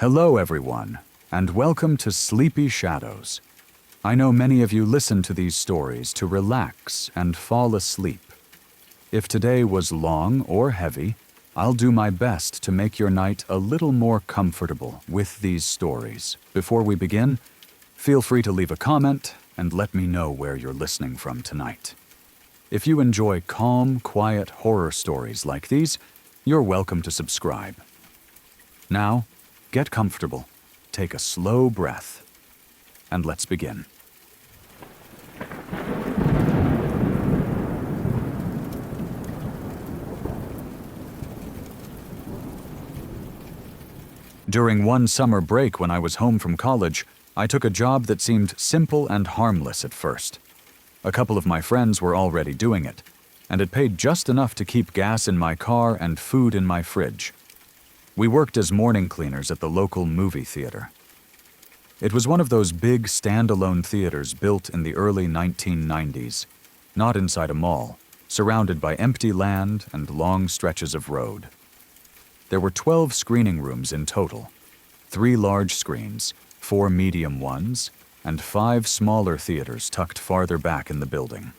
Hello, everyone, and welcome to Sleepy Shadows. I know many of you listen to these stories to relax and fall asleep. If today was long or heavy, I'll do my best to make your night a little more comfortable with these stories. Before we begin, feel free to leave a comment and let me know where you're listening from tonight. If you enjoy calm, quiet horror stories like these, you're welcome to subscribe. Now, get comfortable, take a slow breath, and let's begin. During one summer break when I was home from college, I took a job that seemed simple and harmless at first. A couple of my friends were already doing it, and it paid just enough to keep gas in my car and food in my fridge. We worked as morning cleaners at the local movie theater. It was one of those big standalone theaters built in the early 1990s, not inside a mall, surrounded by empty land and long stretches of road. There were 12 screening rooms in total, 3 large screens, 4 medium ones, and 5 smaller theaters tucked farther back in the building.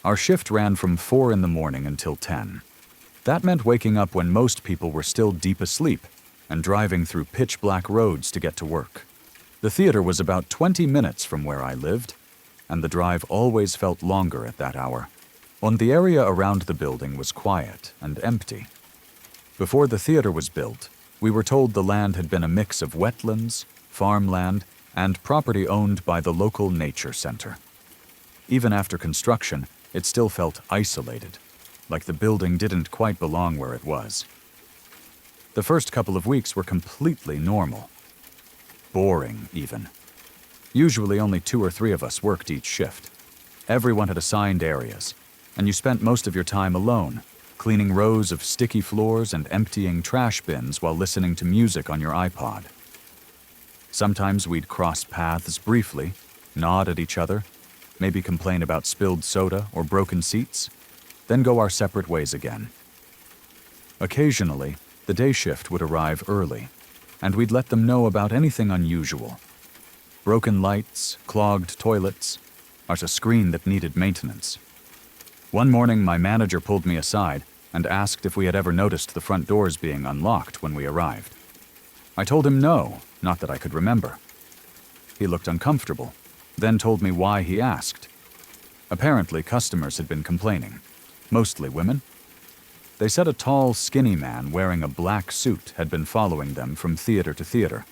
Our shift ran from 4 in the morning until 10. That meant waking up when most people were still deep asleep and driving through pitch-black roads to get to work. The theater was about 20 minutes from where I lived, and the drive always felt longer at that hour. The area around the building was quiet and empty. Before the theater was built, we were told the land had been a mix of wetlands, farmland, and property owned by the local nature center. Even after construction, it still felt isolated, like the building didn't quite belong where it was. The first couple of weeks were completely normal. Boring, even. Usually only 2 or 3 of us worked each shift. Everyone had assigned areas, and you spent most of your time alone, cleaning rows of sticky floors and emptying trash bins while listening to music on your iPod. Sometimes we'd cross paths briefly, nod at each other, maybe complain about spilled soda or broken seats, then go our separate ways again. Occasionally, the day shift would arrive early, and we'd let them know about anything unusual. Broken lights, clogged toilets, or a screen that needed maintenance. One morning, my manager pulled me aside and asked if we had ever noticed the front doors being unlocked when we arrived. I told him no, not that I could remember. He looked uncomfortable, then told me why he asked. Apparently, customers had been complaining. Mostly women. They said a tall, skinny man wearing a black suit had been following them from theater to theater.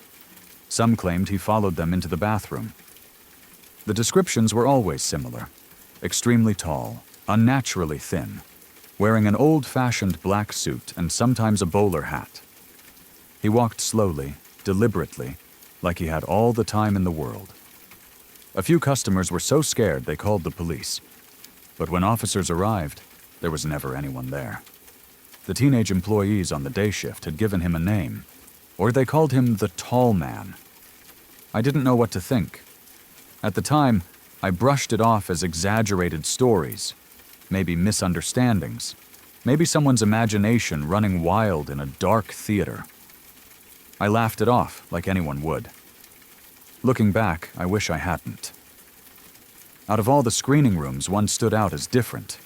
Some claimed he followed them into the bathroom. The descriptions were always similar. Extremely tall, unnaturally thin, wearing an old-fashioned black suit and sometimes a bowler hat. He walked slowly, deliberately, like he had all the time in the world. A few customers were so scared they called the police. But when officers arrived, there was never anyone there. The teenage employees on the day shift had given him a name, or they called him the Tall Man. I didn't know what to think. At the time, I brushed it off as exaggerated stories, maybe misunderstandings, maybe someone's imagination running wild in a dark theater. I laughed it off like anyone would. Looking back, I wish I hadn't. Out of all the screening rooms, one stood out as different.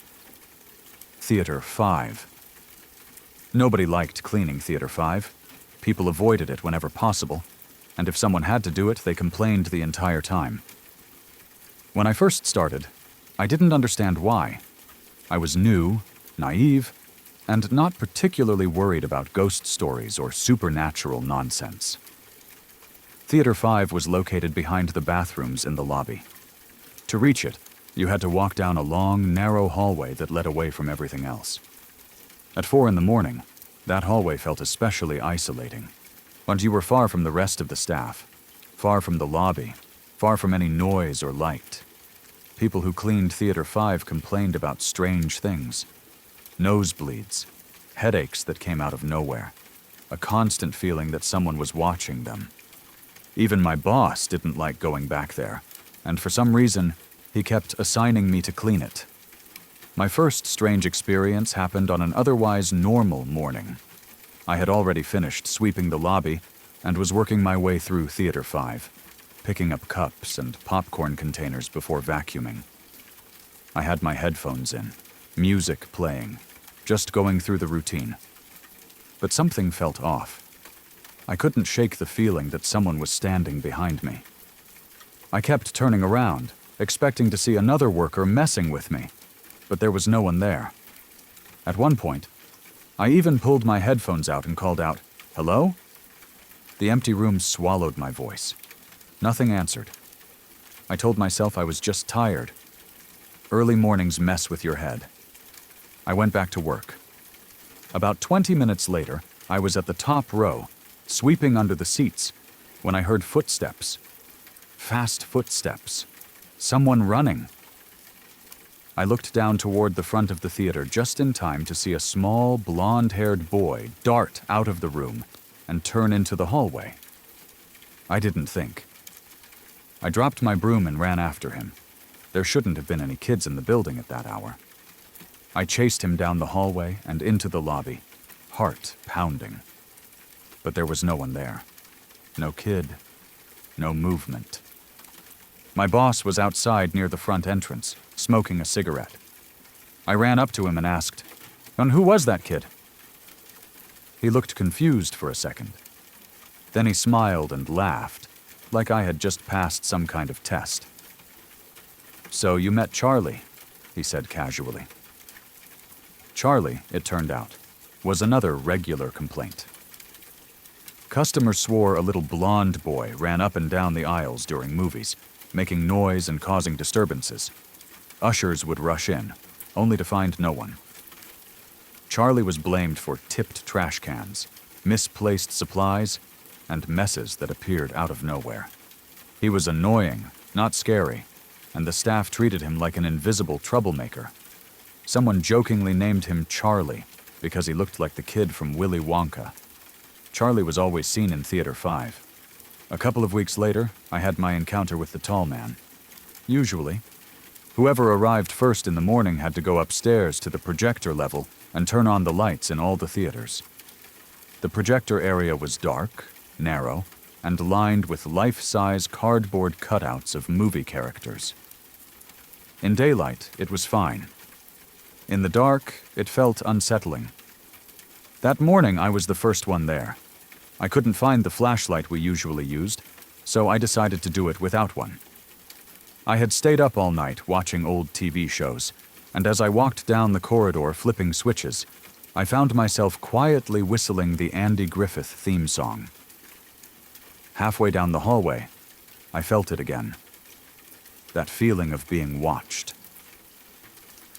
Theater 5. Nobody liked cleaning Theater 5. People avoided it whenever possible, and if someone had to do it, they complained the entire time. When I first started, I didn't understand why. I was new, naive, and not particularly worried about ghost stories or supernatural nonsense. Theater 5 was located behind the bathrooms in the lobby. To reach it, you had to walk down a long, narrow hallway that led away from everything else. At 4 in the morning, that hallway felt especially isolating, and you were far from the rest of the staff, far from the lobby, far from any noise or light. People who cleaned Theater 5 complained about strange things. Nosebleeds, headaches that came out of nowhere, a constant feeling that someone was watching them. Even my boss didn't like going back there, and for some reason, he kept assigning me to clean it. My first strange experience happened on an otherwise normal morning. I had already finished sweeping the lobby and was working my way through Theater 5, picking up cups and popcorn containers before vacuuming. I had my headphones in, music playing, just going through the routine. But something felt off. I couldn't shake the feeling that someone was standing behind me. I kept turning around, expecting to see another worker messing with me, but there was no one there. At one point, I even pulled my headphones out and called out, "Hello?" The empty room swallowed my voice. Nothing answered. I told myself I was just tired. Early mornings mess with your head. I went back to work. About 20 minutes later, I was at the top row, sweeping under the seats, when I heard footsteps. Fast footsteps. Someone running. I looked down toward the front of the theater just in time to see a small, blonde-haired boy dart out of the room and turn into the hallway. I didn't think. I dropped my broom and ran after him. There shouldn't have been any kids in the building at that hour. I chased him down the hallway and into the lobby, heart pounding. But there was no one there. No kid. No movement. My boss was outside near the front entrance, smoking a cigarette. I ran up to him and asked, "And who was that kid?" He looked confused for a second. Then he smiled and laughed, like I had just passed some kind of test. "So you met Charlie," he said casually. Charlie, it turned out, was another regular complaint. Customers swore a little blonde boy ran up and down the aisles during movies, making noise and causing disturbances. Ushers would rush in, only to find no one. Charlie was blamed for tipped trash cans, misplaced supplies, and messes that appeared out of nowhere. He was annoying, not scary, and the staff treated him like an invisible troublemaker. Someone jokingly named him Charlie because he looked like the kid from Willy Wonka. Charlie was always seen in Theater 5. A couple of weeks later, I had my encounter with the tall man. Usually, whoever arrived first in the morning had to go upstairs to the projector level and turn on the lights in all the theaters. The projector area was dark, narrow, and lined with life-size cardboard cutouts of movie characters. In daylight, it was fine. In the dark, it felt unsettling. That morning, I was the first one there. I couldn't find the flashlight we usually used, so I decided to do it without one. I had stayed up all night watching old TV shows, and as I walked down the corridor flipping switches, I found myself quietly whistling the Andy Griffith theme song. Halfway down the hallway, I felt it again. That feeling of being watched.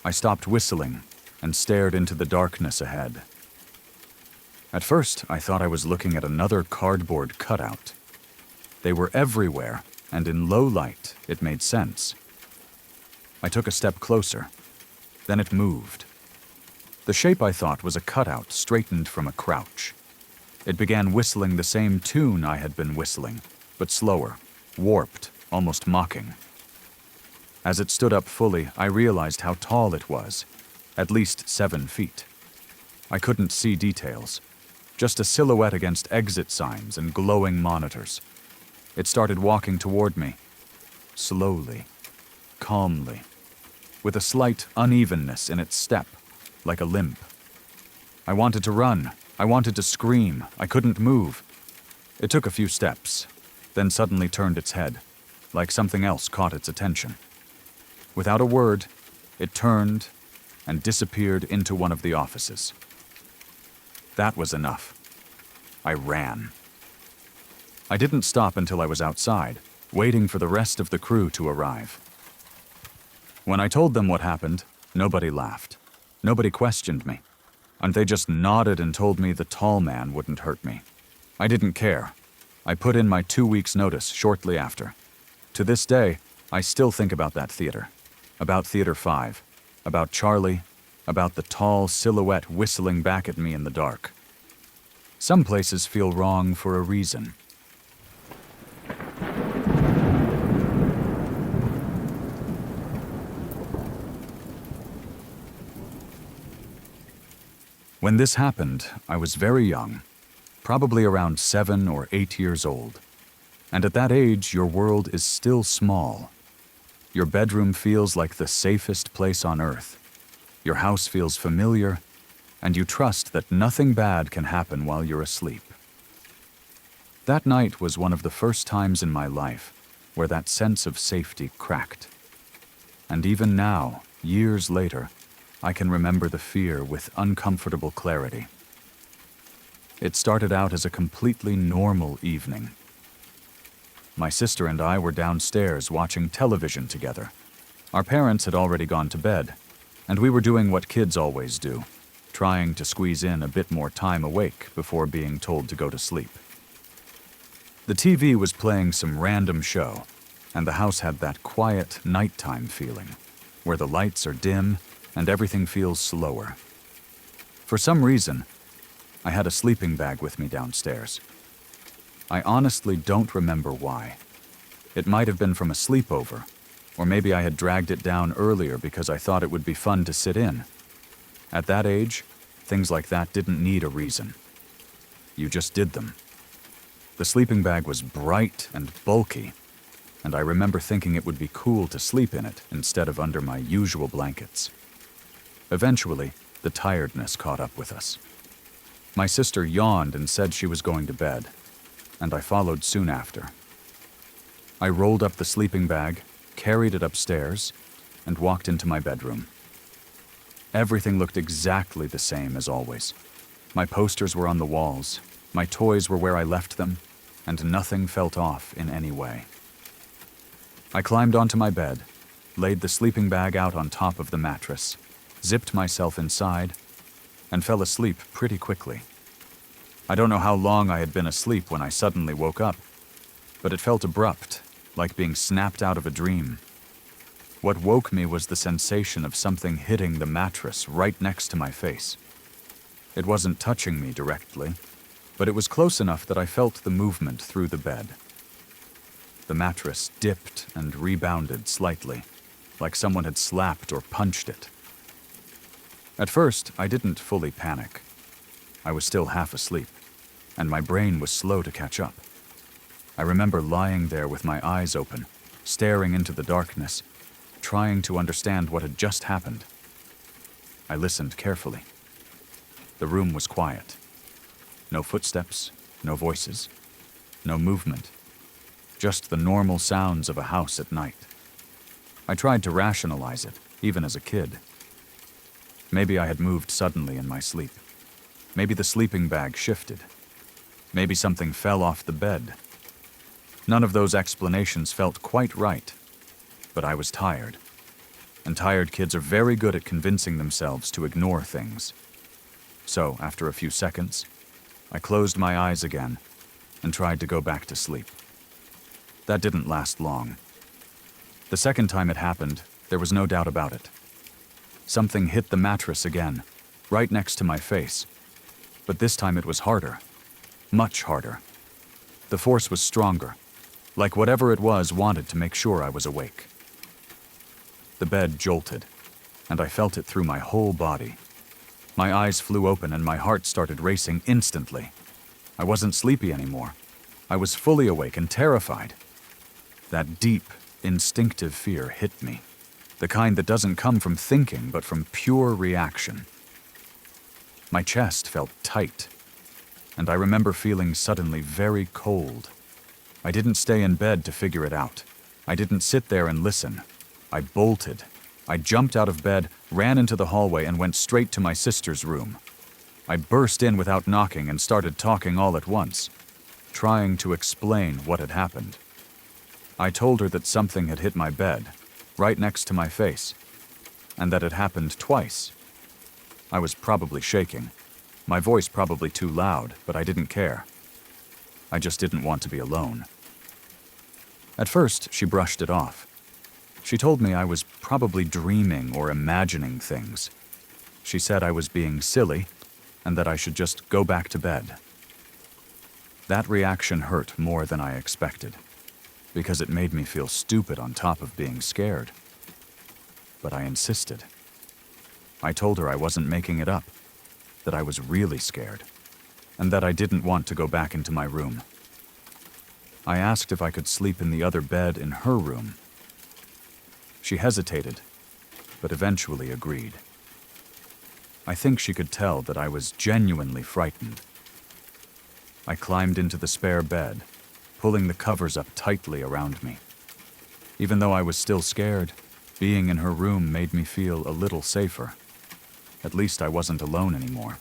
I stopped whistling and stared into the darkness ahead. At first, I thought I was looking at another cardboard cutout. They were everywhere, and in low light, it made sense. I took a step closer. Then it moved. The shape I thought was a cutout straightened from a crouch. It began whistling the same tune I had been whistling, but slower, warped, almost mocking. As it stood up fully, I realized how tall it was, at least 7 feet. I couldn't see details, just a silhouette against exit signs and glowing monitors. It started walking toward me, slowly, calmly, with a slight unevenness in its step, like a limp. I wanted to run. I wanted to scream. I couldn't move. It took a few steps, then suddenly turned its head, like something else caught its attention. Without a word, it turned and disappeared into one of the offices. That was enough. I ran. I didn't stop until I was outside, waiting for the rest of the crew to arrive. When I told them what happened, nobody laughed. Nobody questioned me, and they just nodded and told me the tall man wouldn't hurt me. I didn't care. I put in my 2 weeks' notice shortly after. To this day, I still think about that theater, about Theater 5, about Charlie, about the tall silhouette whistling back at me in the dark. Some places feel wrong for a reason. When this happened, I was very young. probably around 7 or 8 years old. And at that age, your world is still small. Your bedroom feels like the safest place on earth. Your house feels familiar, and you trust that nothing bad can happen while you're asleep. That night was one of the first times in my life where that sense of safety cracked. And even now, years later, I can remember the fear with uncomfortable clarity. It started out as a completely normal evening. My sister and I were downstairs watching television together. Our parents had already gone to bed, and we were doing what kids always do, trying to squeeze in a bit more time awake before being told to go to sleep. The TV was playing some random show, and the house had that quiet nighttime feeling, where the lights are dim and everything feels slower. For some reason, I had a sleeping bag with me downstairs. I honestly don't remember why. It might have been from a sleepover, or maybe I had dragged it down earlier because I thought it would be fun to sit in. At that age, things like that didn't need a reason. You just did them. The sleeping bag was bright and bulky, and I remember thinking it would be cool to sleep in it instead of under my usual blankets. Eventually, the tiredness caught up with us. My sister yawned and said she was going to bed, and I followed soon after. I rolled up the sleeping bag, carried it upstairs, and walked into my bedroom. Everything looked exactly the same as always. My posters were on the walls, my toys were where I left them, and nothing felt off in any way. I climbed onto my bed, laid the sleeping bag out on top of the mattress, zipped myself inside, and fell asleep pretty quickly. I don't know how long I had been asleep when I suddenly woke up, but it felt abrupt, like being snapped out of a dream. What woke me was the sensation of something hitting the mattress right next to my face. It wasn't touching me directly, but it was close enough that I felt the movement through the bed. The mattress dipped and rebounded slightly, like someone had slapped or punched it. At first, I didn't fully panic. I was still half asleep, and my brain was slow to catch up. I remember lying there with my eyes open, staring into the darkness, trying to understand what had just happened. I listened carefully. The room was quiet. No footsteps, no voices, no movement. Just the normal sounds of a house at night. I tried to rationalize it, even as a kid. Maybe I had moved suddenly in my sleep. Maybe the sleeping bag shifted. Maybe something fell off the bed. None of those explanations felt quite right, but I was tired. And tired kids are very good at convincing themselves to ignore things. So, after a few seconds, I closed my eyes again and tried to go back to sleep. That didn't last long. The second time it happened, there was no doubt about it. Something hit the mattress again, right next to my face. But this time it was harder. Much harder. The force was stronger, like whatever it was wanted to make sure I was awake. The bed jolted, and I felt it through my whole body. My eyes flew open and my heart started racing instantly. I wasn't sleepy anymore. I was fully awake and terrified. That deep, instinctive fear hit me. The kind that doesn't come from thinking, but from pure reaction. My chest felt tight, and I remember feeling suddenly very cold. I didn't stay in bed to figure it out. I didn't sit there and listen. I bolted. I jumped out of bed, ran into the hallway, and went straight to my sister's room. I burst in without knocking and started talking all at once, trying to explain what had happened. I told her that something had hit my bed, right next to my face, and that it happened twice. I was probably shaking, my voice probably too loud, but I didn't care. I just didn't want to be alone. At first, she brushed it off. She told me I was probably dreaming or imagining things. She said I was being silly, and that I should just go back to bed. That reaction hurt more than I expected, because it made me feel stupid on top of being scared. But I insisted. I told her I wasn't making it up, that I was really scared. and that I didn't want to go back into my room. I asked if I could sleep in the other bed in her room. She hesitated, but eventually agreed. I think she could tell that I was genuinely frightened. I climbed into the spare bed, pulling the covers up tightly around me. Even though I was still scared, being in her room made me feel a little safer. At least I wasn't alone anymore.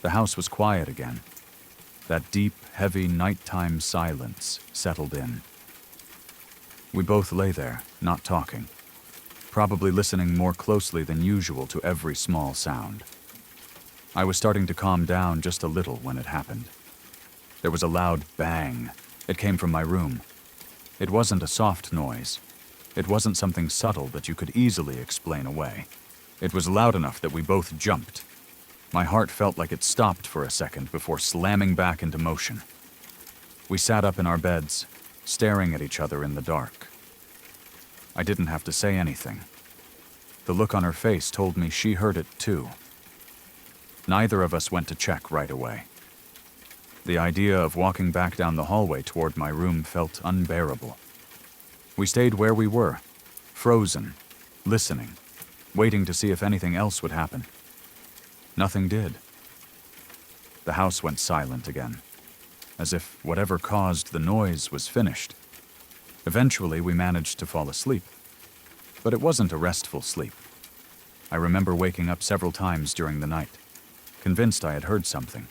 The house was quiet again. That deep, heavy nighttime silence settled in. We both lay there, not talking, probably listening more closely than usual to every small sound. I was starting to calm down just a little when it happened. There was a loud bang. It came from my room. It wasn't a soft noise. It wasn't something subtle that you could easily explain away. It was loud enough that we both jumped. My heart felt like it stopped for a second before slamming back into motion. We sat up in our beds, staring at each other in the dark. I didn't have to say anything. The look on her face told me she heard it too. Neither of us went to check right away. The idea of walking back down the hallway toward my room felt unbearable. We stayed where we were, frozen, listening, waiting to see if anything else would happen. Nothing did. The house went silent again, as if whatever caused the noise was finished. Eventually, we managed to fall asleep. But it wasn't a restful sleep. I remember waking up several times during the night, convinced I had heard something,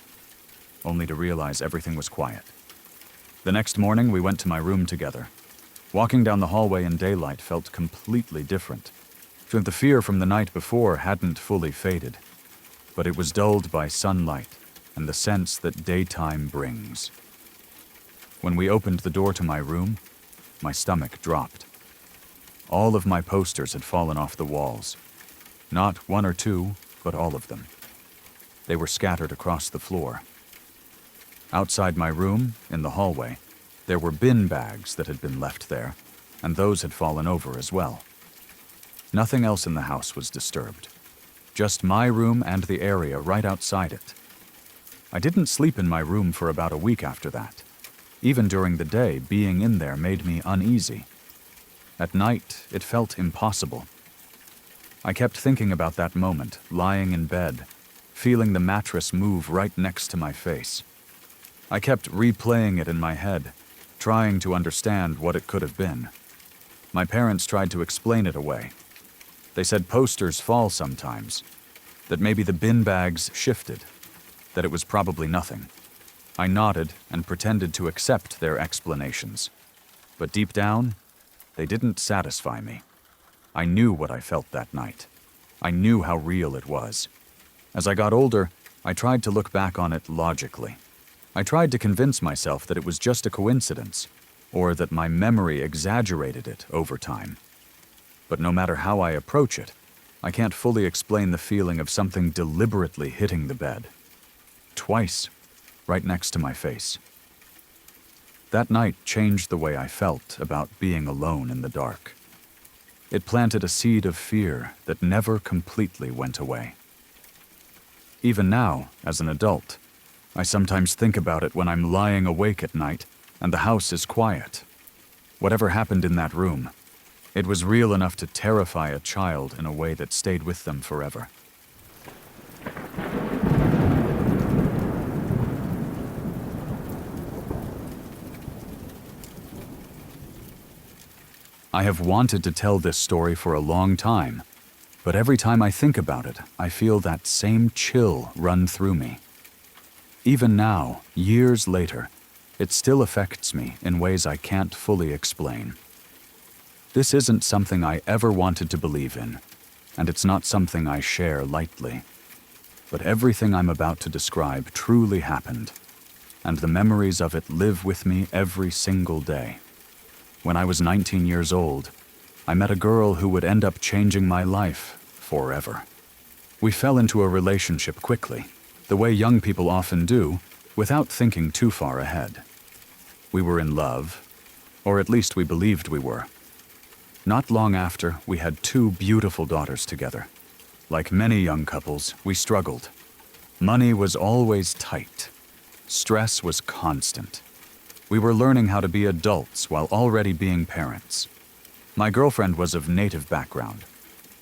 only to realize everything was quiet. The next morning, we went to my room together. Walking down the hallway in daylight felt completely different. The fear from the night before hadn't fully faded, but it was dulled by sunlight and the sense that daytime brings. When we opened the door to my room, my stomach dropped. All of my posters had fallen off the walls. Not one or two, but all of them. They were scattered across the floor. Outside my room, in the hallway, there were bin bags that had been left there, and those had fallen over as well. Nothing else in the house was disturbed. Just my room and the area right outside it. I didn't sleep in my room for about a week after that. Even during the day, being in there made me uneasy. At night, it felt impossible. I kept thinking about that moment, lying in bed, feeling the mattress move right next to my face. I kept replaying it in my head, trying to understand what it could have been. My parents tried to explain it away. They said posters fall sometimes, that maybe the bin bags shifted, that it was probably nothing. I nodded and pretended to accept their explanations. But deep down, they didn't satisfy me. I knew what I felt that night. I knew how real it was. As I got older, I tried to look back on it logically. I tried to convince myself that it was just a coincidence, or that my memory exaggerated it over time. But no matter how I approach it, I can't fully explain the feeling of something deliberately hitting the bed. Twice, right next to my face. That night changed the way I felt about being alone in the dark. It planted a seed of fear that never completely went away. Even now, as an adult, I sometimes think about it when I'm lying awake at night and the house is quiet. Whatever happened in that room, it was real enough to terrify a child in a way that stayed with them forever. I have wanted to tell this story for a long time, but every time I think about it, I feel that same chill run through me. Even now, years later, it still affects me in ways I can't fully explain. This isn't something I ever wanted to believe in, and it's not something I share lightly. But everything I'm about to describe truly happened, and the memories of it live with me every single day. When I was 19 years old, I met a girl who would end up changing my life forever. We fell into a relationship quickly, the way young people often do, without thinking too far ahead. We were in love, or at least we believed we were. Not long after, we had 2 beautiful daughters together. Like many young couples, we struggled. Money was always tight. Stress was constant. We were learning how to be adults while already being parents. My girlfriend was of native background.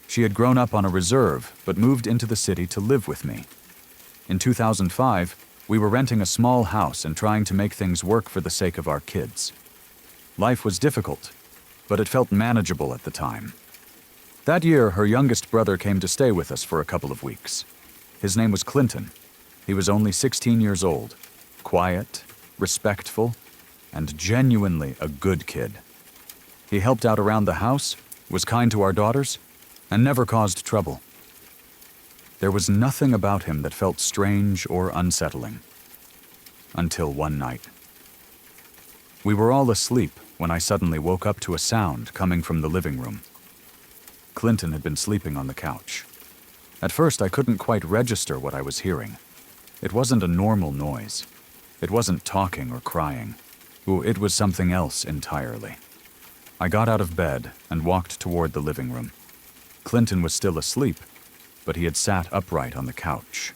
She had grown up on a reserve, but moved into the city to live with me. In 2005, we were renting a small house and trying to make things work for the sake of our kids. Life was difficult, but it felt manageable at the time. That year, her youngest brother came to stay with us for a couple of weeks. His name was Clinton. He was only 16 years old, quiet, respectful, and genuinely a good kid. He helped out around the house, was kind to our daughters, and never caused trouble. There was nothing about him that felt strange or unsettling. Until one night. We were all asleep when I suddenly woke up to a sound coming from the living room. Clinton had been sleeping on the couch. At first, I couldn't quite register what I was hearing. It wasn't a normal noise. It wasn't talking or crying. Ooh, it was something else entirely. I got out of bed and walked toward the living room. Clinton was still asleep, but he had sat upright on the couch.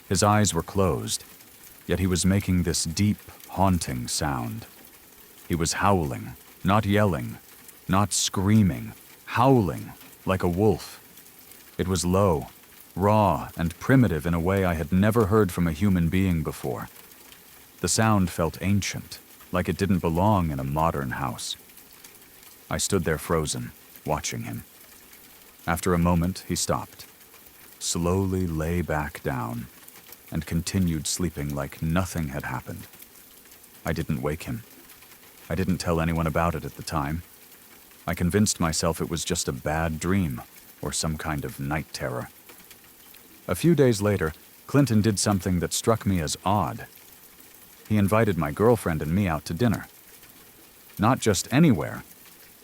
His eyes were closed, yet he was making this deep, haunting sound. He was howling, not yelling, not screaming, howling like a wolf. It was low, raw, and primitive in a way I had never heard from a human being before. The sound felt ancient, like it didn't belong in a modern house. I stood there frozen, watching him. After a moment, he stopped, slowly lay back down, and continued sleeping like nothing had happened. I didn't wake him. I didn't tell anyone about it at the time. I convinced myself it was just a bad dream or some kind of night terror. A few days later, Clinton did something that struck me as odd. He invited my girlfriend and me out to dinner. Not just anywhere,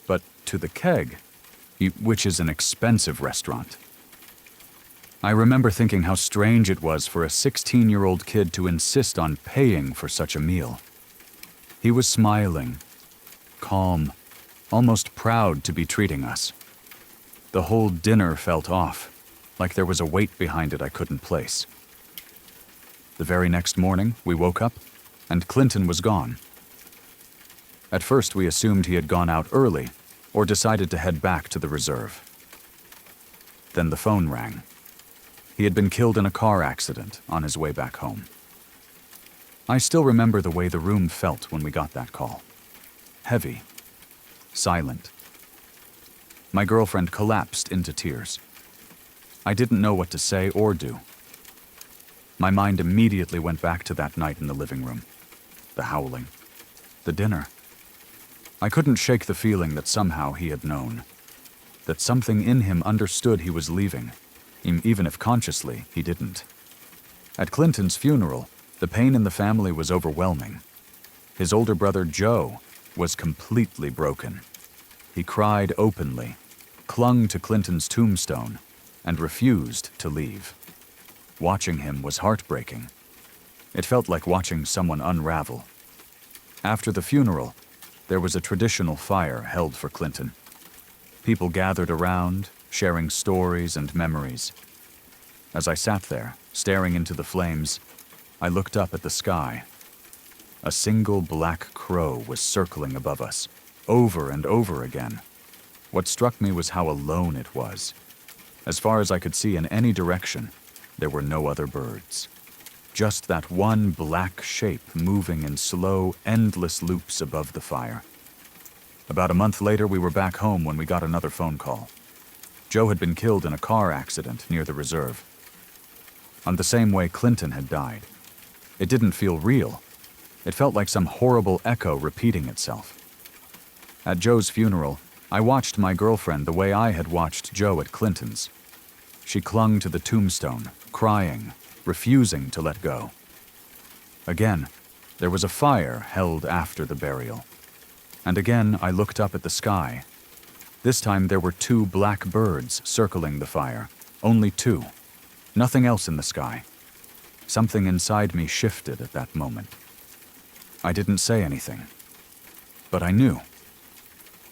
but to the Keg, which is an expensive restaurant. I remember thinking how strange it was for a 16-year-old kid to insist on paying for such a meal. He was smiling, calm, almost proud to be treating us. The whole dinner felt off, like there was a weight behind it I couldn't place. The very next morning, we woke up, and Clinton was gone. At first, we assumed he had gone out early, or decided to head back to the reserve. Then the phone rang. He had been killed in a car accident on his way back home. I still remember the way the room felt when we got that call. Heavy. Silent. My girlfriend collapsed into tears. I didn't know what to say or do. My mind immediately went back to that night in the living room. The howling. The dinner. I couldn't shake the feeling that somehow he had known. That something in him understood he was leaving, even if consciously he didn't. At Clinton's funeral, the pain in the family was overwhelming. His older brother, Joe, was completely broken. He cried openly, clung to Clinton's tombstone, and refused to leave. Watching him was heartbreaking. It felt like watching someone unravel. After the funeral, there was a traditional fire held for Clinton. People gathered around, sharing stories and memories. As I sat there, staring into the flames, I looked up at the sky. A single black crow was circling above us, over and over again. What struck me was how alone it was. As far as I could see in any direction, there were no other birds. Just that one black shape moving in slow, endless loops above the fire. About a month later, we were back home when we got another phone call. Joe had been killed in a car accident near the reserve. On the same way Clinton had died. It didn't feel real. It felt like some horrible echo repeating itself. At Joe's funeral, I watched my girlfriend the way I had watched Joe at Clinton's. She clung to the tombstone, crying, refusing to let go. Again, there was a fire held after the burial. And again, I looked up at the sky. This time there were 2 black birds circling the fire. Only 2. Nothing else in the sky. Something inside me shifted at that moment. I didn't say anything. But I knew.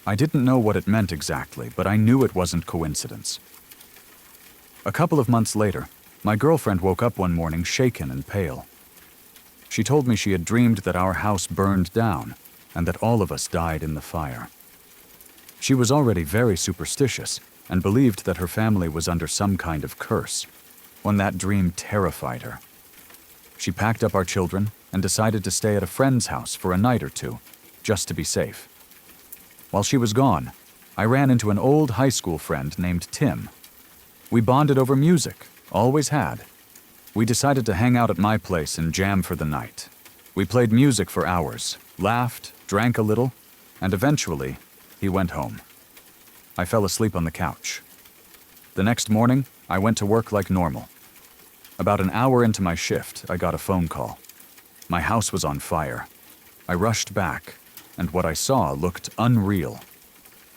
I didn't know what it meant exactly, but I knew it wasn't coincidence. A couple of months later, My girlfriend woke up one morning shaken and pale. She told me she had dreamed that our house burned down and that all of us died in the fire. She was already very superstitious and believed that her family was under some kind of curse, when that dream terrified her. She packed up our children and decided to stay at a friend's house for a night or two, just to be safe. While she was gone, I ran into an old high school friend named Tim. We bonded over music, always had. We decided to hang out at my place and jam for the night. We played music for hours, laughed, drank a little, and eventually, he went home. I fell asleep on the couch. The next morning, I went to work like normal. About an hour into my shift, I got a phone call. My house was on fire. I rushed back, and what I saw looked unreal.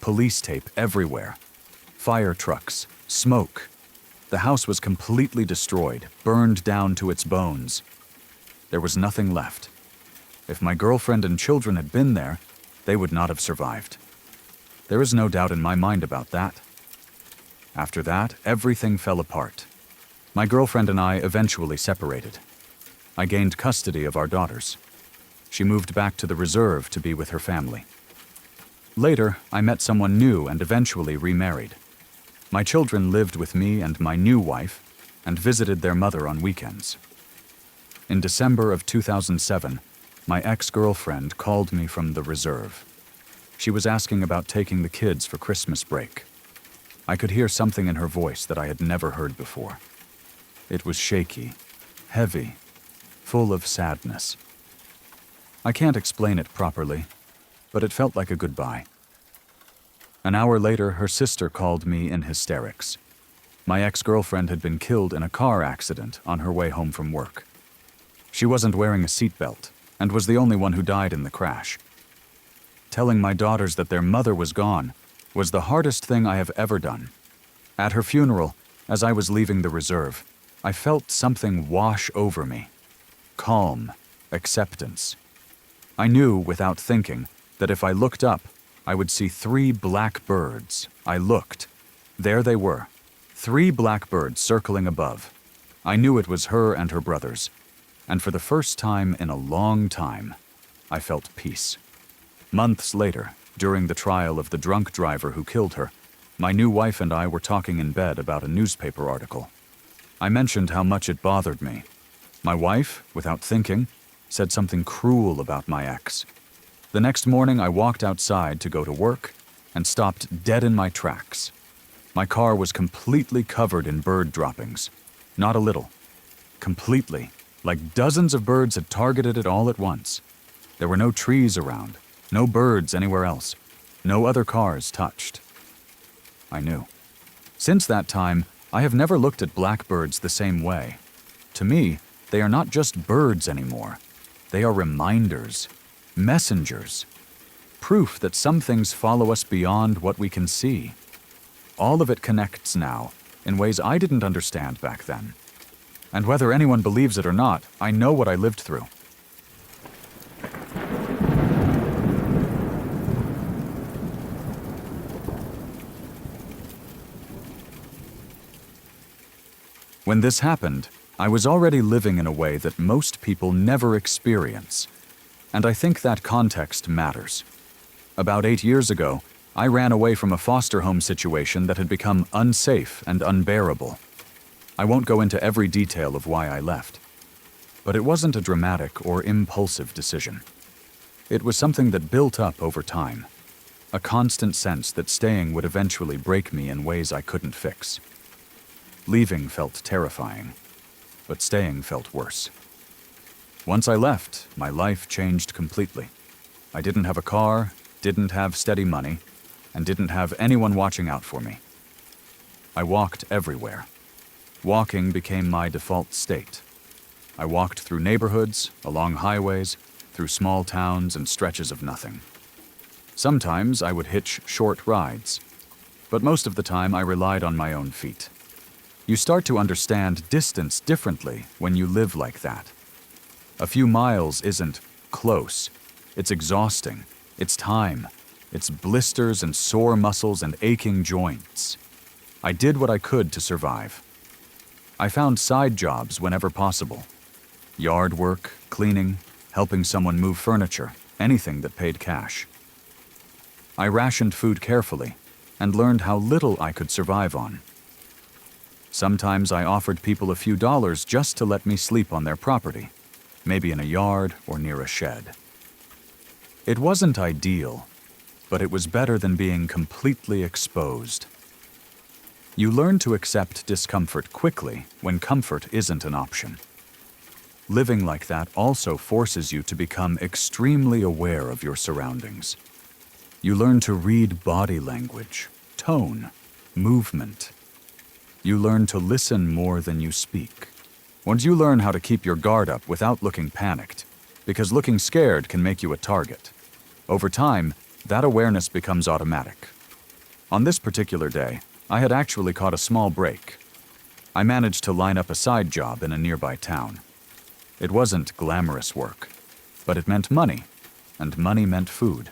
Police tape everywhere. Fire trucks, smoke. The house was completely destroyed, burned down to its bones. There was nothing left. If my girlfriend and children had been there, they would not have survived. There is no doubt in my mind about that. After that, everything fell apart. My girlfriend and I eventually separated. I gained custody of our daughters. She moved back to the reserve to be with her family. Later, I met someone new and eventually remarried. My children lived with me and my new wife and visited their mother on weekends. In December of 2007, my ex-girlfriend called me from the reserve. She was asking about taking the kids for Christmas break. I could hear something in her voice that I had never heard before. It was shaky, heavy, full of sadness. I can't explain it properly, but it felt like a goodbye. An hour later, her sister called me in hysterics. My ex-girlfriend had been killed in a car accident on her way home from work. She wasn't wearing a seatbelt and was the only one who died in the crash. Telling my daughters that their mother was gone was the hardest thing I have ever done. At her funeral, as I was leaving the reserve, I felt something wash over me. Calm, acceptance. I knew, without thinking, that if I looked up, I would see 3 black birds. I looked. There they were, 3 blackbirds circling above. I knew it was her and her brothers, and for the first time in a long time, I felt peace. Months later, during the trial of the drunk driver who killed her, my new wife and I were talking in bed about a newspaper article. I mentioned how much it bothered me. My wife, without thinking, said something cruel about my ex. The next morning, I walked outside to go to work and stopped dead in my tracks. My car was completely covered in bird droppings. Not a little. Completely. Like dozens of birds had targeted it all at once. There were no trees around, no birds anywhere else, no other cars touched. I knew. Since that time, I have never looked at blackbirds the same way. To me, they are not just birds anymore. They are reminders, messengers, proof that some things follow us beyond what we can see. All of it connects now, in ways I didn't understand back then. And whether anyone believes it or not, I know what I lived through. When this happened, I was already living in a way that most people never experience. And I think that context matters. About 8 years ago, I ran away from a foster home situation that had become unsafe and unbearable. I won't go into every detail of why I left. But it wasn't a dramatic or impulsive decision. It was something that built up over time. A constant sense that staying would eventually break me in ways I couldn't fix. Leaving felt terrifying, but staying felt worse. Once I left, my life changed completely. I didn't have a car, didn't have steady money, and didn't have anyone watching out for me. I walked everywhere. Walking became my default state. I walked through neighborhoods, along highways, through small towns and stretches of nothing. Sometimes I would hitch short rides, but most of the time I relied on my own feet. You start to understand distance differently when you live like that. A few miles isn't close. It's exhausting. It's time. It's blisters and sore muscles and aching joints. I did what I could to survive. I found side jobs whenever possible. Yard work, cleaning, helping someone move furniture, anything that paid cash. I rationed food carefully and learned how little I could survive on. Sometimes I offered people a few dollars just to let me sleep on their property, maybe in a yard or near a shed. It wasn't ideal, but it was better than being completely exposed. You learn to accept discomfort quickly when comfort isn't an option. Living like that also forces you to become extremely aware of your surroundings. You learn to read body language, tone, movement. You learn to listen more than you speak. Once you learn how to keep your guard up without looking panicked, because looking scared can make you a target. Over time, that awareness becomes automatic. On this particular day, I had actually caught a small break. I managed to line up a side job in a nearby town. It wasn't glamorous work, but it meant money, and money meant food.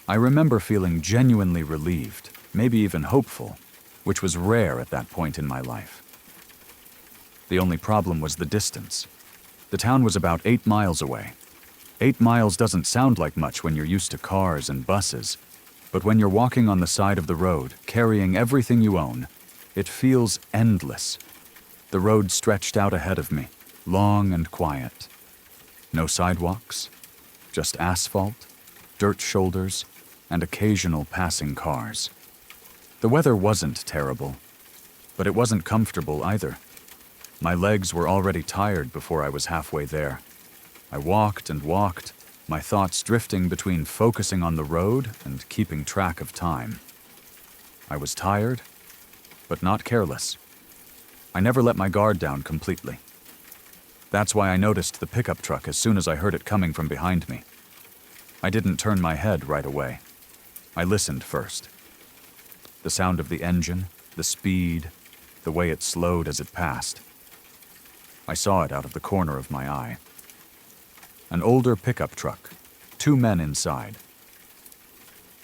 I remember feeling genuinely relieved, maybe even hopeful, which was rare at that point in my life. The only problem was the distance. The town was about 8 miles away. 8 miles doesn't sound like much when you're used to cars and buses, but when you're walking on the side of the road, carrying everything you own, it feels endless. The road stretched out ahead of me, long and quiet. No sidewalks, just asphalt, dirt shoulders, and occasional passing cars. The weather wasn't terrible, but it wasn't comfortable either. My legs were already tired before I was halfway there. I walked and walked, my thoughts drifting between focusing on the road and keeping track of time. I was tired, but not careless. I never let my guard down completely. That's why I noticed the pickup truck as soon as I heard it coming from behind me. I didn't turn my head right away. I listened first. The sound of the engine, the speed, the way it slowed as it passed. I saw it out of the corner of my eye. An older pickup truck, 2 men inside.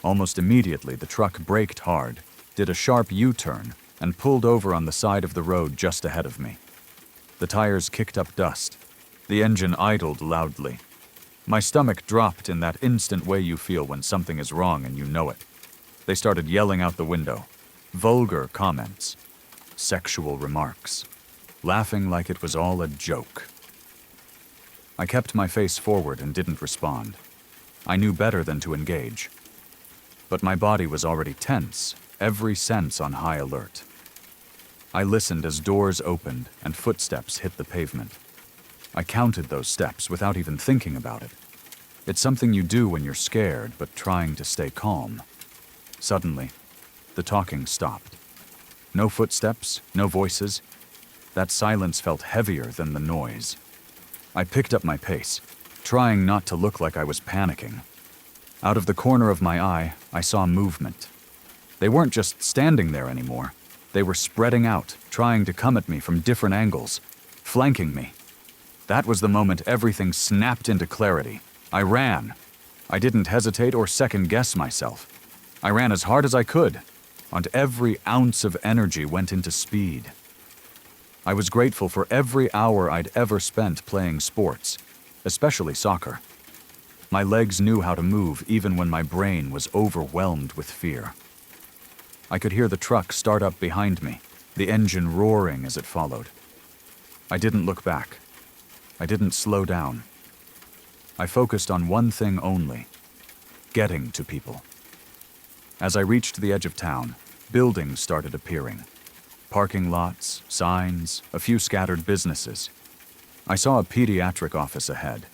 Almost immediately, the truck braked hard, did a sharp U-turn, and pulled over on the side of the road just ahead of me. The tires kicked up dust. The engine idled loudly. My stomach dropped in that instant way you feel when something is wrong and you know it. They started yelling out the window, vulgar comments, sexual remarks, laughing like it was all a joke. I kept my face forward and didn't respond. I knew better than to engage. But my body was already tense, every sense on high alert. I listened as doors opened and footsteps hit the pavement. I counted those steps without even thinking about it. It's something you do when you're scared but trying to stay calm. Suddenly, the talking stopped. No footsteps, no voices. That silence felt heavier than the noise. I picked up my pace, trying not to look like I was panicking. Out of the corner of my eye, I saw movement. They weren't just standing there anymore. They were spreading out, trying to come at me from different angles, flanking me. That was the moment everything snapped into clarity. I ran. I didn't hesitate or second-guess myself. I ran as hard as I could, and every ounce of energy went into speed. I was grateful for every hour I'd ever spent playing sports, especially soccer. My legs knew how to move even when my brain was overwhelmed with fear. I could hear the truck start up behind me, the engine roaring as it followed. I didn't look back. I didn't slow down. I focused on one thing only: getting to people. As I reached the edge of town, buildings started appearing. Parking lots, signs, a few scattered businesses. I saw a pediatric office ahead,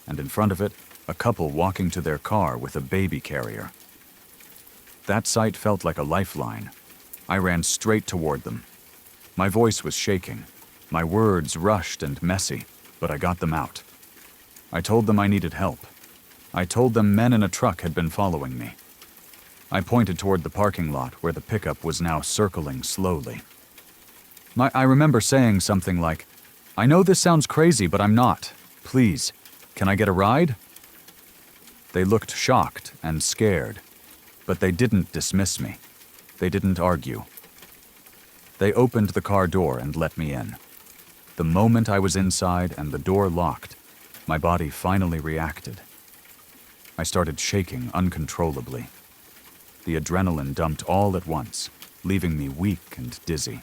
and in front of it, a couple walking to their car with a baby carrier. That sight felt like a lifeline. I ran straight toward them. My voice was shaking. My words rushed and messy, but I got them out. I told them I needed help. I told them men in a truck had been following me. I pointed toward the parking lot where the pickup was now circling slowly. I remember saying something like, "I know this sounds crazy, but I'm not. Please, can I get a ride?" They looked shocked and scared, but they didn't dismiss me. They didn't argue. They opened the car door and let me in. The moment I was inside and the door locked, my body finally reacted. I started shaking uncontrollably. The adrenaline dumped all at once, leaving me weak and dizzy.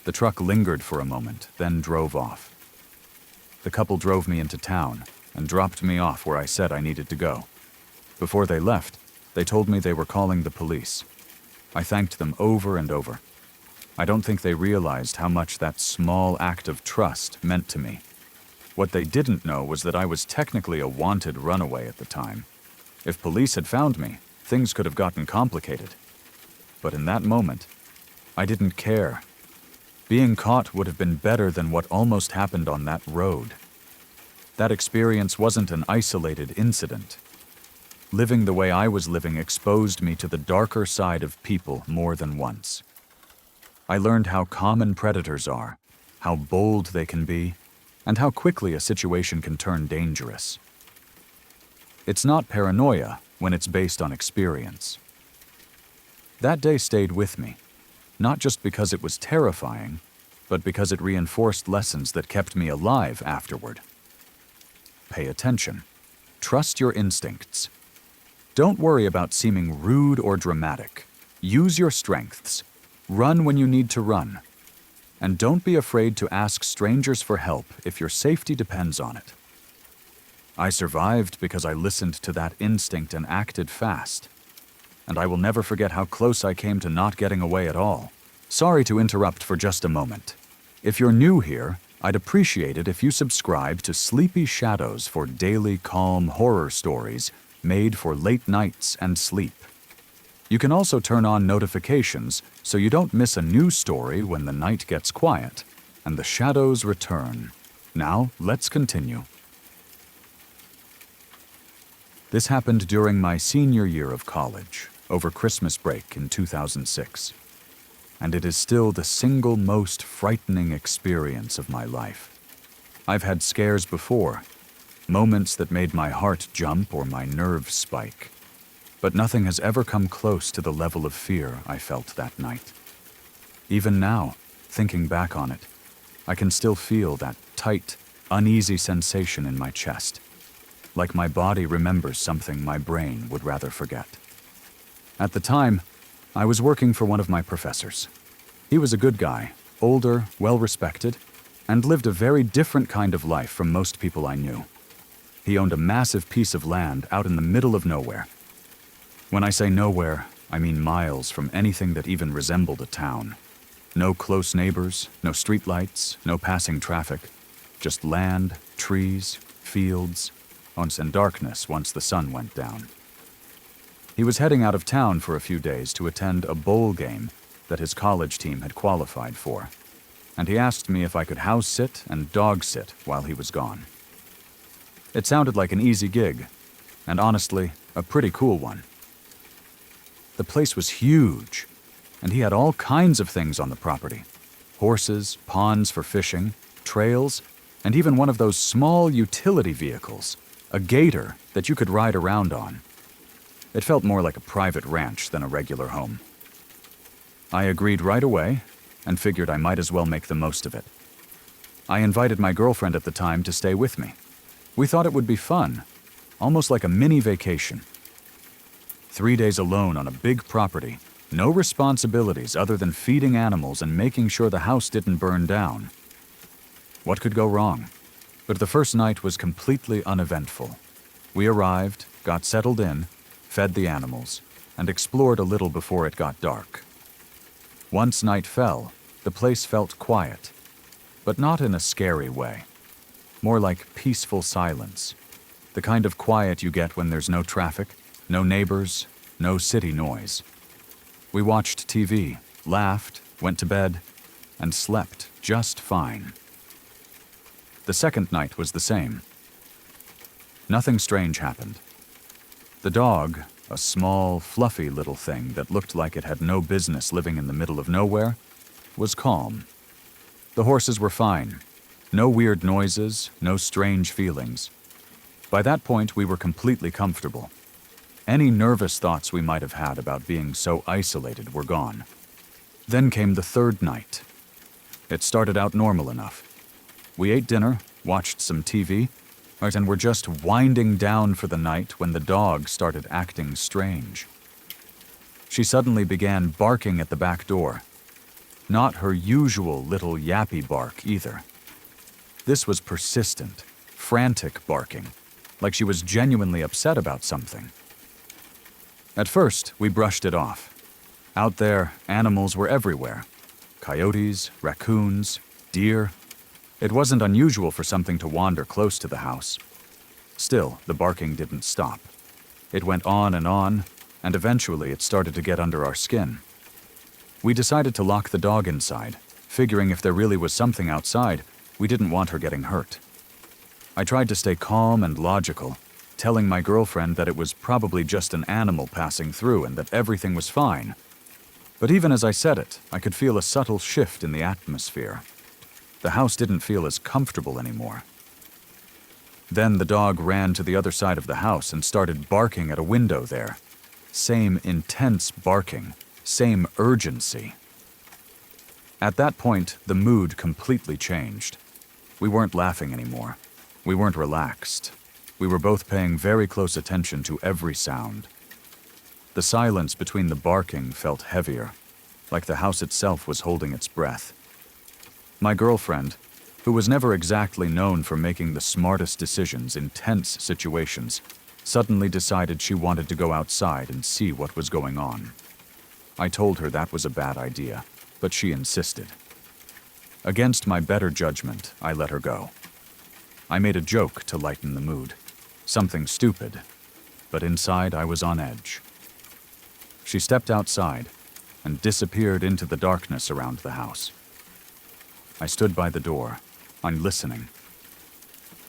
The truck lingered for a moment, then drove off. The couple drove me into town and dropped me off where I said I needed to go. Before they left, they told me they were calling the police. I thanked them over and over. I don't think they realized how much that small act of trust meant to me. What they didn't know was that I was technically a wanted runaway at the time. If police had found me, things could have gotten complicated. But in that moment, I didn't care. Being caught would have been better than what almost happened on that road. That experience wasn't an isolated incident. Living the way I was living exposed me to the darker side of people more than once. I learned how common predators are, how bold they can be, and how quickly a situation can turn dangerous. It's not paranoia when it's based on experience. That day stayed with me, not just because it was terrifying, but because it reinforced lessons that kept me alive afterward. Pay attention. Trust your instincts. Don't worry about seeming rude or dramatic. Use your strengths. Run when you need to run. And don't be afraid to ask strangers for help if your safety depends on it. I survived because I listened to that instinct and acted fast. And I will never forget how close I came to not getting away at all. Sorry to interrupt for just a moment. If you're new here, I'd appreciate it if you subscribe to Sleepy Shadows for daily calm horror stories made for late nights and sleep. You can also turn on notifications so you don't miss a new story when the night gets quiet and the shadows return. Now, let's continue. This happened during my senior year of college, over Christmas break in 2006. And it is still the single most frightening experience of my life. I've had scares before, moments that made my heart jump or my nerves spike. But nothing has ever come close to the level of fear I felt that night. Even now, thinking back on it, I can still feel that tight, uneasy sensation in my chest, like my body remembers something my brain would rather forget. At the time, I was working for one of my professors. He was a good guy, older, well-respected, and lived a very different kind of life from most people I knew. He owned a massive piece of land out in the middle of nowhere. When I say nowhere, I mean miles from anything that even resembled a town. No close neighbors, no streetlights, no passing traffic. Just land, trees, fields, and darkness once the sun went down. He was heading out of town for a few days to attend a bowl game that his college team had qualified for, and he asked me if I could house sit and dog sit while he was gone. It sounded like an easy gig, and honestly, a pretty cool one. The place was huge, and he had all kinds of things on the property. Horses, ponds for fishing, trails, and even one of those small utility vehicles, a gator that you could ride around on. It felt more like a private ranch than a regular home. I agreed right away and figured I might as well make the most of it. I invited my girlfriend at the time to stay with me. We thought it would be fun, almost like a mini vacation. 3 days alone on a big property, no responsibilities other than feeding animals and making sure the house didn't burn down. What could go wrong? But the first night was completely uneventful. We arrived, got settled in, fed the animals, and explored a little before it got dark. Once night fell, the place felt quiet, but not in a scary way. More like peaceful silence, the kind of quiet you get when there's no traffic, no neighbors, no city noise. We watched TV, laughed, went to bed, and slept just fine. The second night was the same. Nothing strange happened. The dog, a small, fluffy little thing that looked like it had no business living in the middle of nowhere, was calm. The horses were fine. No weird noises, no strange feelings. By that point, we were completely comfortable. Any nervous thoughts we might have had about being so isolated were gone. Then came the third night. It started out normal enough. We ate dinner, watched some TV, and were just winding down for the night when the dog started acting strange. She suddenly began barking at the back door. Not her usual little yappy bark either. This was persistent, frantic barking, like she was genuinely upset about something. At first, we brushed it off. Out there, animals were everywhere. Coyotes, raccoons, deer. It wasn't unusual for something to wander close to the house. Still, the barking didn't stop. It went on, and eventually it started to get under our skin. We decided to lock the dog inside, figuring if there really was something outside, we didn't want her getting hurt. I tried to stay calm and logical, telling my girlfriend that it was probably just an animal passing through and that everything was fine. But even as I said it, I could feel a subtle shift in the atmosphere. The house didn't feel as comfortable anymore. Then the dog ran to the other side of the house and started barking at a window there. Same intense barking, same urgency. At that point, the mood completely changed. We weren't laughing anymore. We weren't relaxed. We were both paying very close attention to every sound. The silence between the barking felt heavier, like the house itself was holding its breath. My girlfriend, who was never exactly known for making the smartest decisions in tense situations, suddenly decided she wanted to go outside and see what was going on. I told her that was a bad idea, but she insisted. Against my better judgment, I let her go. I made a joke to lighten the mood. Something stupid, but inside I was on edge. She stepped outside and disappeared into the darkness around the house. I stood by the door, I'm listening.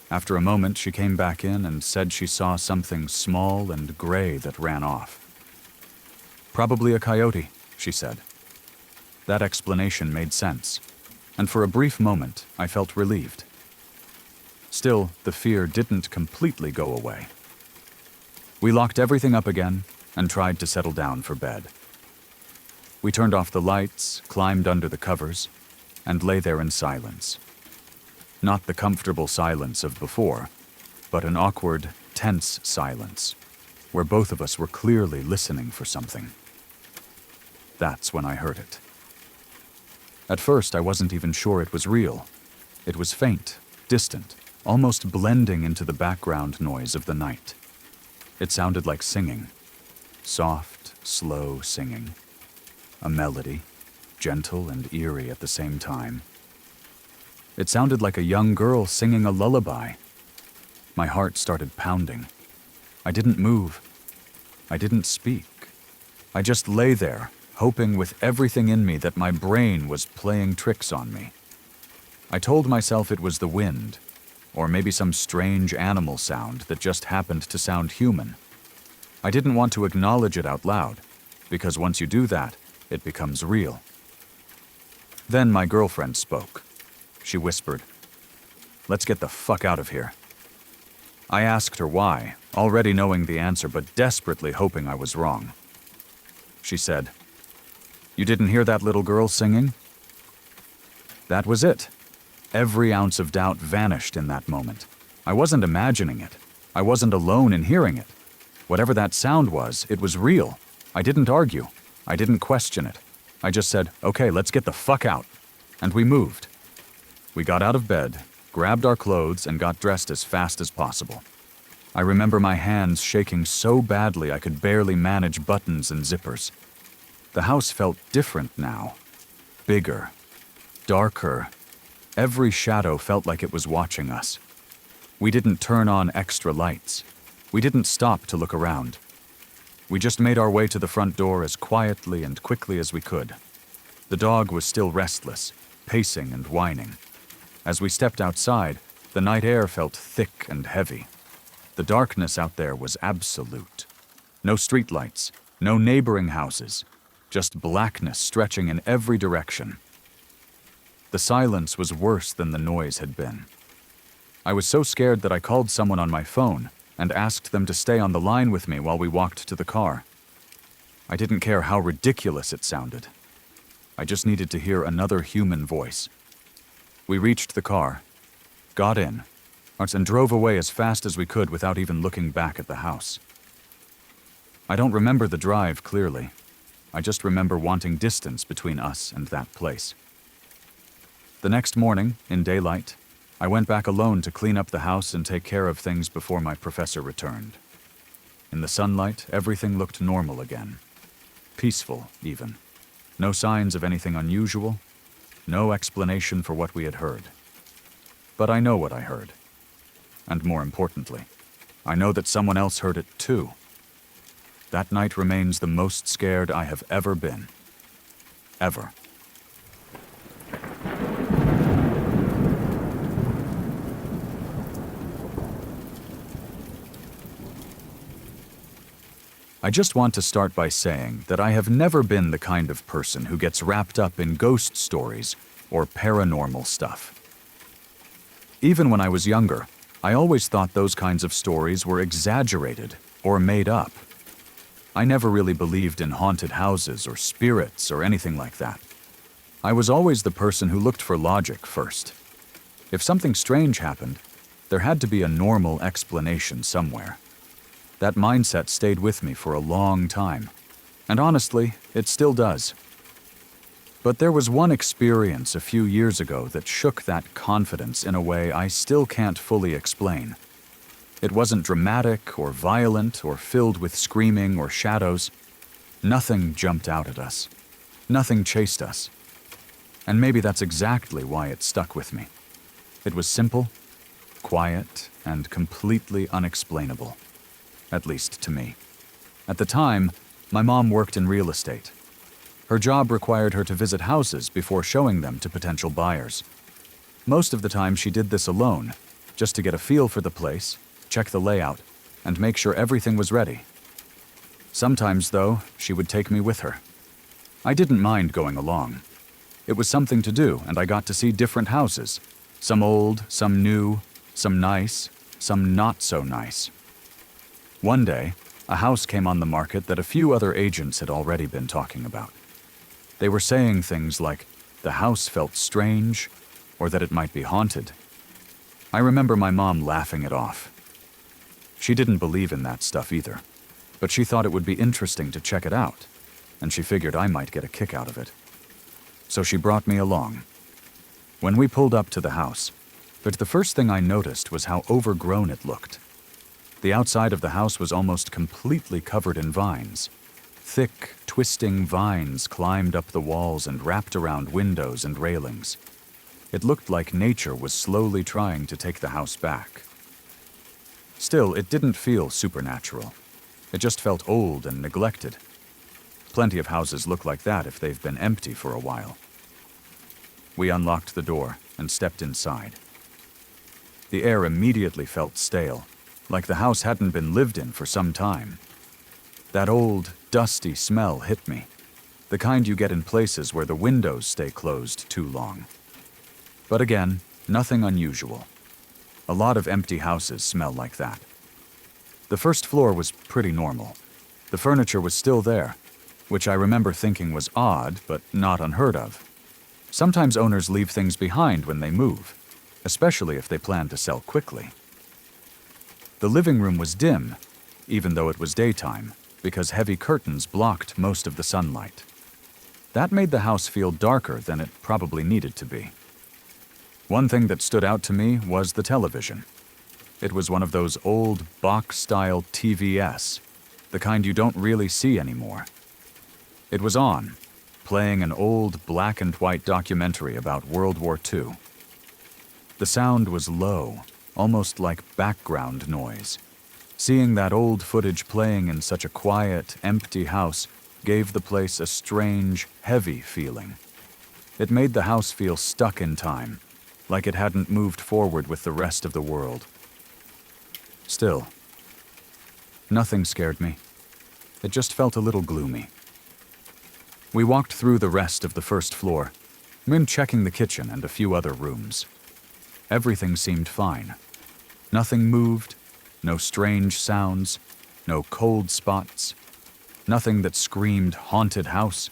After a moment, she came back in and said she saw something small and gray that ran off. Probably a coyote, she said. That explanation made sense, and for a brief moment, I felt relieved. Still, the fear didn't completely go away. We locked everything up again and tried to settle down for bed. We turned off the lights, climbed under the covers, and lay there in silence. Not the comfortable silence of before, but an awkward, tense silence, where both of us were clearly listening for something. That's when I heard it. At first, I wasn't even sure it was real. It was faint, distant, almost blending into the background noise of the night. It sounded like singing. Soft, slow singing. A melody, gentle and eerie at the same time. It sounded like a young girl singing a lullaby. My heart started pounding. I didn't move. I didn't speak. I just lay there, hoping with everything in me that my brain was playing tricks on me. I told myself it was the wind, or maybe some strange animal sound that just happened to sound human. I didn't want to acknowledge it out loud, because once you do that, it becomes real. Then my girlfriend spoke. She whispered, "Let's get the fuck out of here." I asked her why, already knowing the answer but desperately hoping I was wrong. She said, "You didn't hear that little girl singing?" That was it. Every ounce of doubt vanished in that moment. I wasn't imagining it. I wasn't alone in hearing it. Whatever that sound was, it was real. I didn't argue. I didn't question it. I just said, "Okay, let's get the fuck out." And we moved. We got out of bed, grabbed our clothes, and got dressed as fast as possible. I remember my hands shaking so badly I could barely manage buttons and zippers. The house felt different now. Bigger. Darker. Every shadow felt like it was watching us. We didn't turn on extra lights. We didn't stop to look around. We just made our way to the front door as quietly and quickly as we could. The dog was still restless, pacing and whining. As we stepped outside, the night air felt thick and heavy. The darkness out there was absolute. No streetlights, no neighboring houses, just blackness stretching in every direction. The silence was worse than the noise had been. I was so scared that I called someone on my phone and asked them to stay on the line with me while we walked to the car. I didn't care how ridiculous it sounded. I just needed to hear another human voice. We reached the car, got in, and drove away as fast as we could without even looking back at the house. I don't remember the drive clearly. I just remember wanting distance between us and that place. The next morning, in daylight, I went back alone to clean up the house and take care of things before my professor returned. In the sunlight, everything looked normal again. Peaceful, even. No signs of anything unusual. No explanation for what we had heard. But I know what I heard. And more importantly, I know that someone else heard it too. That night remains the most scared I have ever been. Ever. I just want to start by saying that I have never been the kind of person who gets wrapped up in ghost stories or paranormal stuff. Even when I was younger, I always thought those kinds of stories were exaggerated or made up. I never really believed in haunted houses or spirits or anything like that. I was always the person who looked for logic first. If something strange happened, there had to be a normal explanation somewhere. That mindset stayed with me for a long time, and honestly, it still does. But there was one experience a few years ago that shook that confidence in a way I still can't fully explain. It wasn't dramatic or violent or filled with screaming or shadows. Nothing jumped out at us. Nothing chased us. And maybe that's exactly why it stuck with me. It was simple, quiet, and completely unexplainable. At least to me. At the time, my mom worked in real estate. Her job required her to visit houses before showing them to potential buyers. Most of the time she did this alone, just to get a feel for the place, check the layout, and make sure everything was ready. Sometimes, though, she would take me with her. I didn't mind going along. It was something to do, and I got to see different houses. Some old, some new, some nice, some not so nice. One day, a house came on the market that a few other agents had already been talking about. They were saying things like, the house felt strange, or that it might be haunted. I remember my mom laughing it off. She didn't believe in that stuff either, but she thought it would be interesting to check it out, and she figured I might get a kick out of it. So she brought me along. When we pulled up to the house, the first thing I noticed was how overgrown it looked. The outside of the house was almost completely covered in vines. Thick, twisting vines climbed up the walls and wrapped around windows and railings. It looked like nature was slowly trying to take the house back. Still, it didn't feel supernatural. It just felt old and neglected. Plenty of houses look like that if they've been empty for a while. We unlocked the door and stepped inside. The air immediately felt stale, like the house hadn't been lived in for some time. That old, dusty smell hit me, the kind you get in places where the windows stay closed too long. But again, nothing unusual. A lot of empty houses smell like that. The first floor was pretty normal. The furniture was still there, which I remember thinking was odd, but not unheard of. Sometimes owners leave things behind when they move, especially if they plan to sell quickly. The living room was dim, even though it was daytime, because heavy curtains blocked most of the sunlight. That made the house feel darker than it probably needed to be. One thing that stood out to me was the television. It was one of those old box-style TVS, the kind you don't really see anymore. It was on, playing an old black and white documentary about World War II. The sound was low, almost like background noise. Seeing that old footage playing in such a quiet, empty house gave the place a strange, heavy feeling. It made the house feel stuck in time, like it hadn't moved forward with the rest of the world. Still, nothing scared me. It just felt a little gloomy. We walked through the rest of the first floor, then checking the kitchen and a few other rooms. Everything seemed fine. Nothing moved, no strange sounds, no cold spots, nothing that screamed haunted house.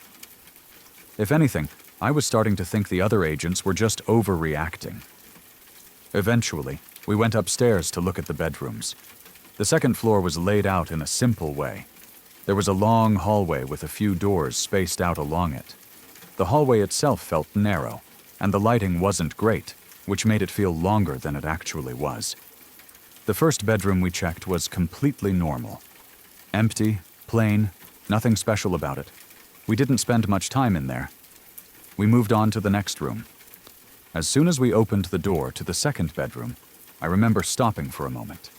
If anything, I was starting to think the other agents were just overreacting. Eventually, we went upstairs to look at the bedrooms. The second floor was laid out in a simple way. There was a long hallway with a few doors spaced out along it. The hallway itself felt narrow, and the lighting wasn't great, which made it feel longer than it actually was. The first bedroom we checked was completely normal. Empty, plain, nothing special about it. We didn't spend much time in there. We moved on to the next room. As soon as we opened the door to the second bedroom, I remember stopping for a moment.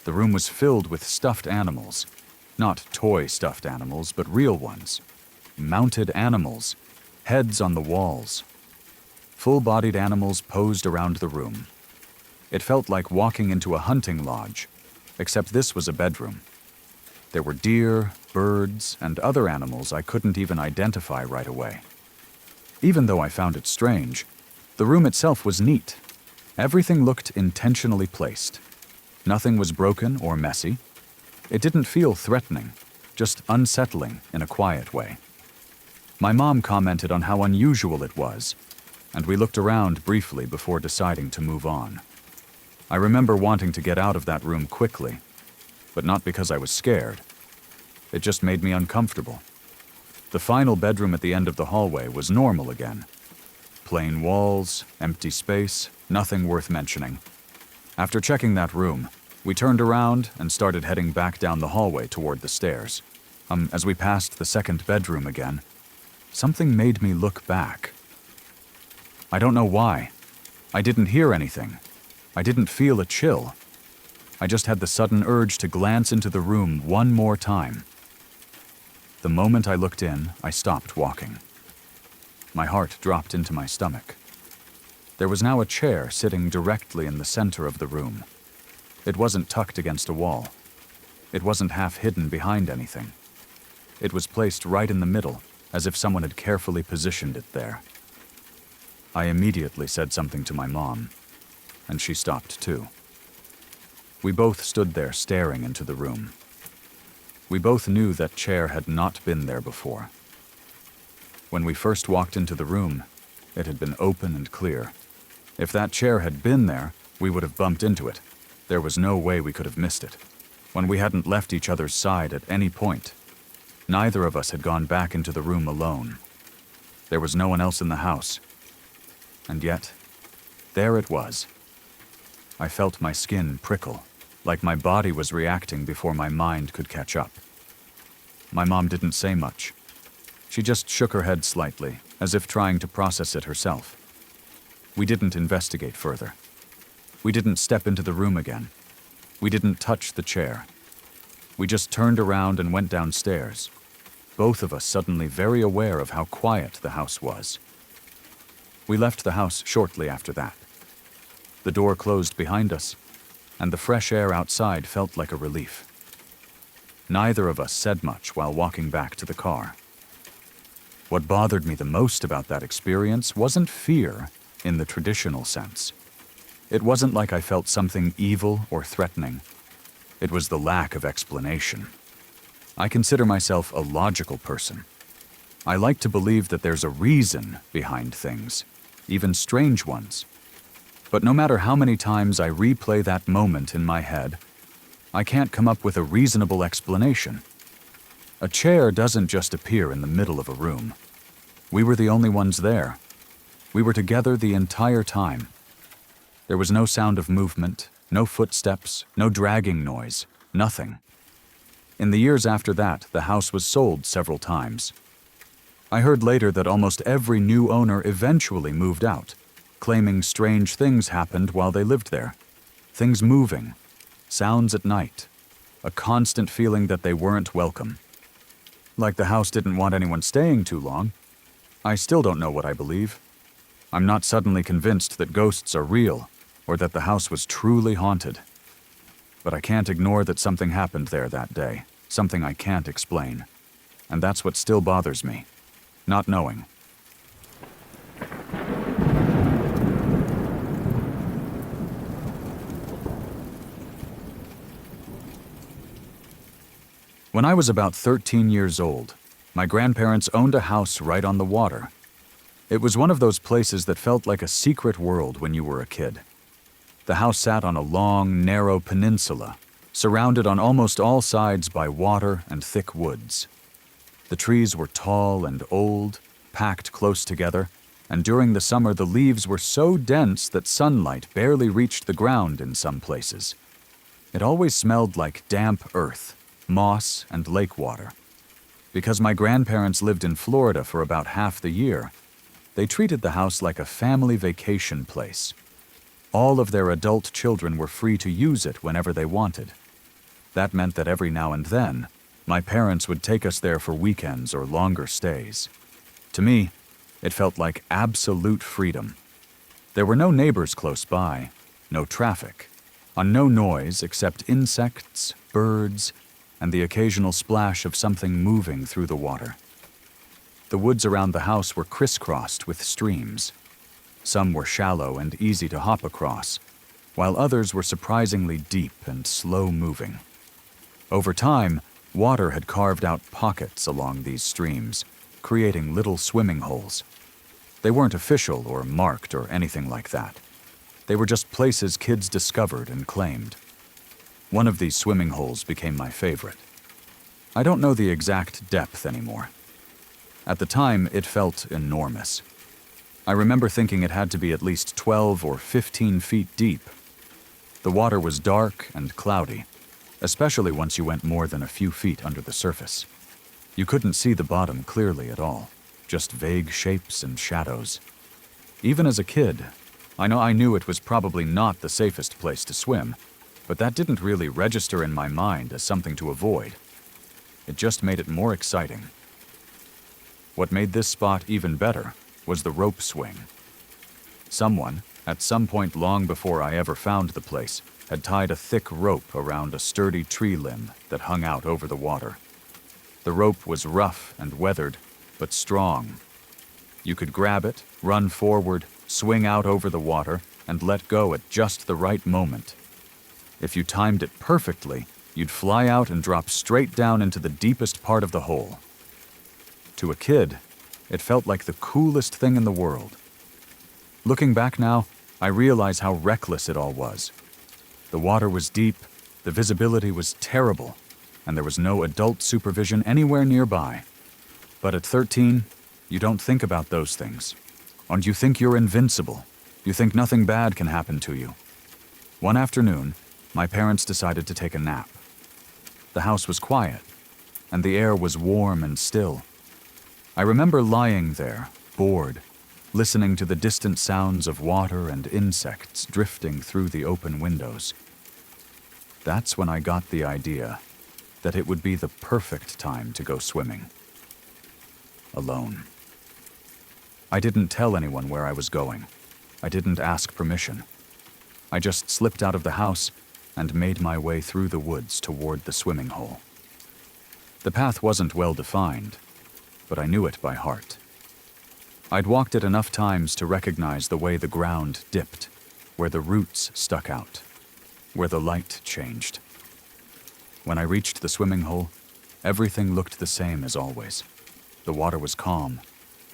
The room was filled with stuffed animals. Not toy stuffed animals, but real ones. Mounted animals. Heads on the walls. Full-bodied animals posed around the room. It felt like walking into a hunting lodge, except this was a bedroom. There were deer, birds, and other animals I couldn't even identify right away. Even though I found it strange, the room itself was neat. Everything looked intentionally placed. Nothing was broken or messy. It didn't feel threatening, just unsettling in a quiet way. My mom commented on how unusual it was, and we looked around briefly before deciding to move on. I remember wanting to get out of that room quickly, but not because I was scared. It just made me uncomfortable. The final bedroom at the end of the hallway was normal again. Plain walls, empty space, nothing worth mentioning. After checking that room, we turned around and started heading back down the hallway toward the stairs. As we passed the second bedroom again, something made me look back. I don't know why. I didn't hear anything. I didn't feel a chill. I just had the sudden urge to glance into the room one more time. The moment I looked in, I stopped walking. My heart dropped into my stomach. There was now a chair sitting directly in the center of the room. It wasn't tucked against a wall. It wasn't half hidden behind anything. It was placed right in the middle, as if someone had carefully positioned it there. I immediately said something to my mom, and she stopped too. We both stood there staring into the room. We both knew that chair had not been there before. When we first walked into the room, it had been open and clear. If that chair had been there, we would have bumped into it. There was no way we could have missed it. When we hadn't left each other's side at any point, neither of us had gone back into the room alone. There was no one else in the house. And yet, there it was. I felt my skin prickle, like my body was reacting before my mind could catch up. My mom didn't say much. She just shook her head slightly, as if trying to process it herself. We didn't investigate further. We didn't step into the room again. We didn't touch the chair. We just turned around and went downstairs, both of us suddenly very aware of how quiet the house was. We left the house shortly after that. The door closed behind us, and the fresh air outside felt like a relief. Neither of us said much while walking back to the car. What bothered me the most about that experience wasn't fear in the traditional sense. It wasn't like I felt something evil or threatening. It was the lack of explanation. I consider myself a logical person. I like to believe that there's a reason behind things, even strange ones. But no matter how many times I replay that moment in my head, I can't come up with a reasonable explanation. A chair doesn't just appear in the middle of a room. We were the only ones there. We were together the entire time. There was no sound of movement, no footsteps, no dragging noise, nothing. In the years after that, the house was sold several times. I heard later that almost every new owner eventually moved out, claiming strange things happened while they lived there. Things moving, sounds at night, a constant feeling that they weren't welcome. Like the house didn't want anyone staying too long. I still don't know what I believe. I'm not suddenly convinced that ghosts are real, or that the house was truly haunted. But I can't ignore that something happened there that day, something I can't explain. And that's what still bothers me, not knowing. When I was about 13 years old, My grandparents owned a house right on the water. It was one of those places that felt like a secret world when you were a kid. The house sat on a long, narrow peninsula, surrounded on almost all sides by water and thick woods. The trees were tall and old, packed close together, and during the summer the leaves were so dense that sunlight barely reached the ground in some places. It always smelled like damp earth, moss, and lake water. Because my grandparents lived in Florida for about half the year, they treated the house like a family vacation place. All of their adult children were free to use it whenever they wanted. That meant that every now and then, my parents would take us there for weekends or longer stays. To me, it felt like absolute freedom. There were no neighbors close by, no traffic, on no noise except insects, birds, and the occasional splash of something moving through the water. The woods around the house were crisscrossed with streams. Some were shallow and easy to hop across, while others were surprisingly deep and slow-moving. Over time, water had carved out pockets along these streams, creating little swimming holes. They weren't official or marked or anything like that. They were just places kids discovered and claimed. One of these swimming holes became my favorite. I don't know the exact depth anymore. At the time, it felt enormous. I remember thinking it had to be at least 12 or 15 feet deep. The water was dark and cloudy, especially once you went more than a few feet under the surface. You couldn't see the bottom clearly at all, just vague shapes and shadows. Even as a kid, I knew it was probably not the safest place to swim, but that didn't really register in my mind as something to avoid. It just made it more exciting. What made this spot even better was the rope swing. Someone, at some point long before I ever found the place, had tied a thick rope around a sturdy tree limb that hung out over the water. The rope was rough and weathered, but strong. You could grab it, run forward, swing out over the water, and let go at just the right moment. If you timed it perfectly, you'd fly out and drop straight down into the deepest part of the hole. To a kid, it felt like the coolest thing in the world. Looking back now, I realize how reckless it all was. The water was deep, the visibility was terrible, and there was no adult supervision anywhere nearby. But at 13, you don't think about those things. And you think you're invincible. You think nothing bad can happen to you. One afternoon, my parents decided to take a nap. The house was quiet, and the air was warm and still. I remember lying there, bored, listening to the distant sounds of water and insects drifting through the open windows. That's when I got the idea that it would be the perfect time to go swimming. Alone. I didn't tell anyone where I was going. I didn't ask permission. I just slipped out of the house and made my way through the woods toward the swimming hole. The path wasn't well defined, but I knew it by heart. I'd walked it enough times to recognize the way the ground dipped, where the roots stuck out, where the light changed. When I reached the swimming hole, everything looked the same as always. The water was calm,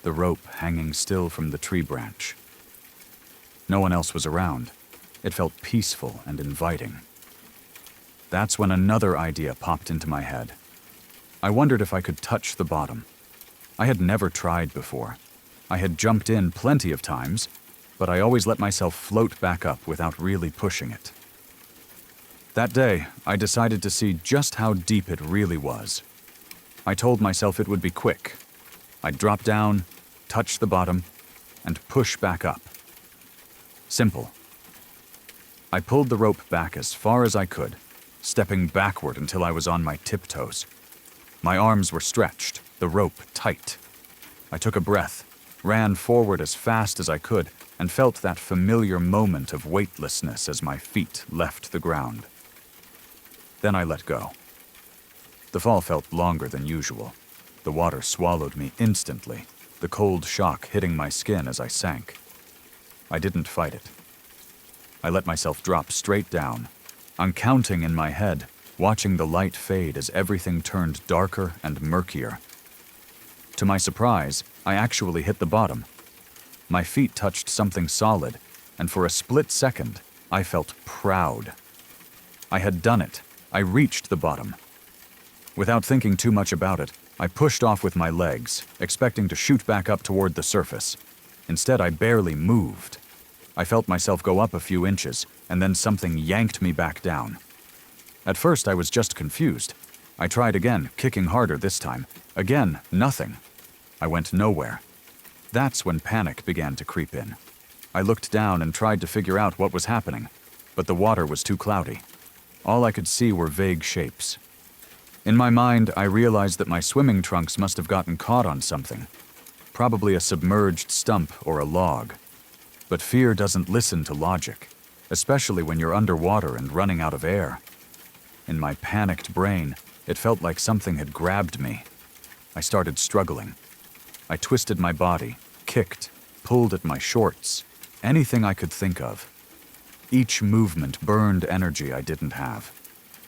the rope hanging still from the tree branch. No one else was around. It felt peaceful and inviting. That's when another idea popped into my head. I wondered if I could touch the bottom. I had never tried before. I had jumped in plenty of times, but I always let myself float back up without really pushing it. That day, I decided to see just how deep it really was. I told myself it would be quick. I'd drop down, touch the bottom, and push back up. Simple. I pulled the rope back as far as I could, stepping backward until I was on my tiptoes. My arms were stretched, the rope tight. I took a breath, ran forward as fast as I could, and felt that familiar moment of weightlessness as my feet left the ground. Then I let go. The fall felt longer than usual. The water swallowed me instantly, the cold shock hitting my skin as I sank. I didn't fight it. I let myself drop straight down. I'm counting in my head, watching the light fade as everything turned darker and murkier. To my surprise, I actually hit the bottom. My feet touched something solid, and for a split second, I felt proud. I had done it. I reached the bottom. Without thinking too much about it, I pushed off with my legs, expecting to shoot back up toward the surface. Instead, I barely moved. I felt myself go up a few inches, and then something yanked me back down. At first, I was just confused. I tried again, kicking harder this time. Again, nothing. I went nowhere. That's when panic began to creep in. I looked down and tried to figure out what was happening, but the water was too cloudy. All I could see were vague shapes. In my mind, I realized that my swimming trunks must have gotten caught on something. Probably a submerged stump or a log. But fear doesn't listen to logic, especially when you're underwater and running out of air. In my panicked brain, it felt like something had grabbed me. I started struggling. I twisted my body, kicked, pulled at my shorts, anything I could think of. Each movement burned energy I didn't have.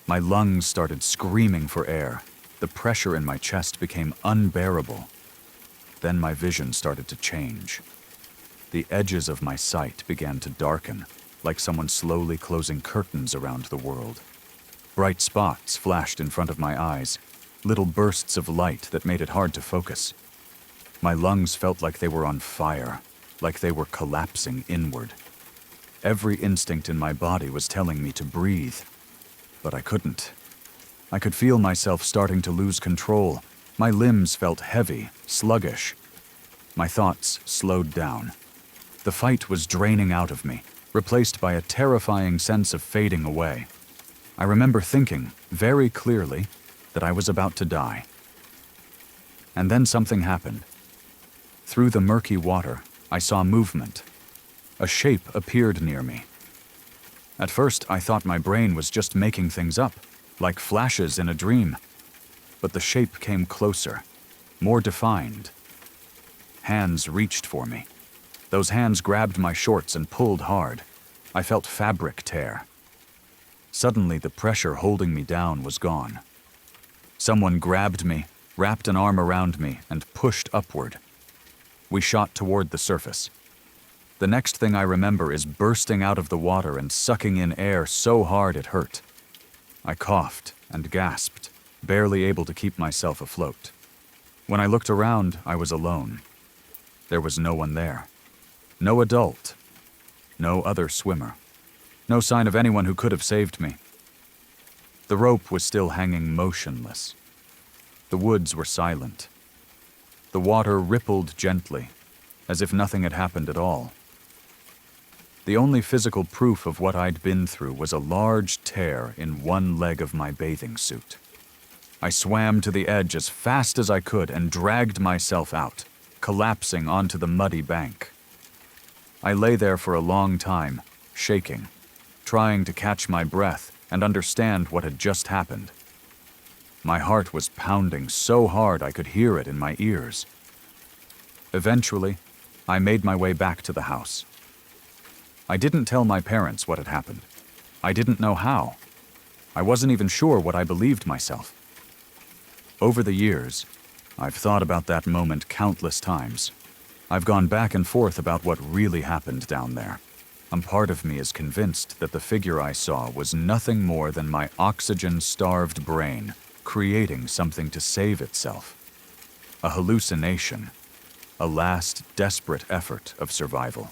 My lungs started screaming for air. The pressure in my chest became unbearable. Then my vision started to change. The edges of my sight began to darken, like someone slowly closing curtains around the world. Bright spots flashed in front of my eyes, little bursts of light that made it hard to focus. My lungs felt like they were on fire, like they were collapsing inward. Every instinct in my body was telling me to breathe, but I couldn't. I could feel myself starting to lose control. My limbs felt heavy, sluggish. My thoughts slowed down. The fight was draining out of me, replaced by a terrifying sense of fading away. I remember thinking, very clearly, that I was about to die. And then something happened. Through the murky water, I saw movement. A shape appeared near me. At first, I thought my brain was just making things up, like flashes in a dream. But the shape came closer, more defined. Hands reached for me. Those hands grabbed my shorts and pulled hard. I felt fabric tear. Suddenly, the pressure holding me down was gone. Someone grabbed me, wrapped an arm around me, and pushed upward. We shot toward the surface. The next thing I remember is bursting out of the water and sucking in air so hard it hurt. I coughed and gasped, barely able to keep myself afloat. When I looked around, I was alone. There was no one there. No adult. No other swimmer. No sign of anyone who could have saved me. The rope was still hanging motionless. The woods were silent. The water rippled gently, as if nothing had happened at all. The only physical proof of what I'd been through was a large tear in one leg of my bathing suit. I swam to the edge as fast as I could and dragged myself out, collapsing onto the muddy bank. I lay there for a long time, shaking, trying to catch my breath and understand what had just happened. My heart was pounding so hard I could hear it in my ears. Eventually, I made my way back to the house. I didn't tell my parents what had happened. I didn't know how. I wasn't even sure what I believed myself. Over the years, I've thought about that moment countless times. I've gone back and forth about what really happened down there. A part of me is convinced that the figure I saw was nothing more than my oxygen-starved brain creating something to save itself. A hallucination. A last desperate effort of survival.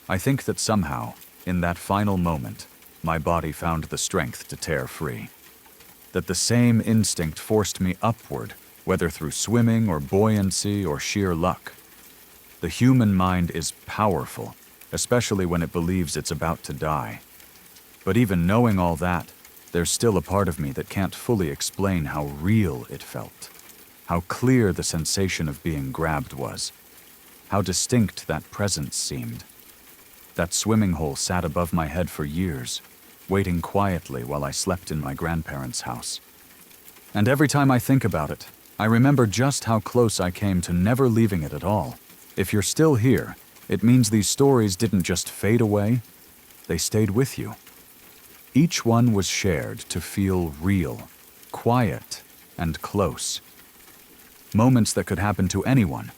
I think that somehow, in that final moment, my body found the strength to tear free. That the same instinct forced me upward, whether through swimming or buoyancy or sheer luck. The human mind is powerful, especially when it believes it's about to die. But even knowing all that, there's still a part of me that can't fully explain how real it felt. How clear the sensation of being grabbed was. How distinct that presence seemed. That swimming hole sat above my head for years, waiting quietly while I slept in my grandparents' house. And every time I think about it, I remember just how close I came to never leaving it at all. If you're still here, it means these stories didn't just fade away, they stayed with you. Each one was shared to feel real, quiet, and close. Moments that could happen to anyone.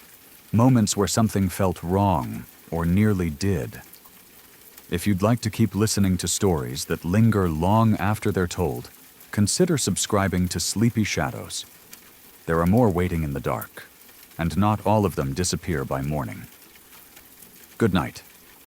Moments where something felt wrong, or nearly did. If you'd like to keep listening to stories that linger long after they're told, consider subscribing to Sleepy Shadows. There are more waiting in the dark, and not all of them disappear by morning. Good night.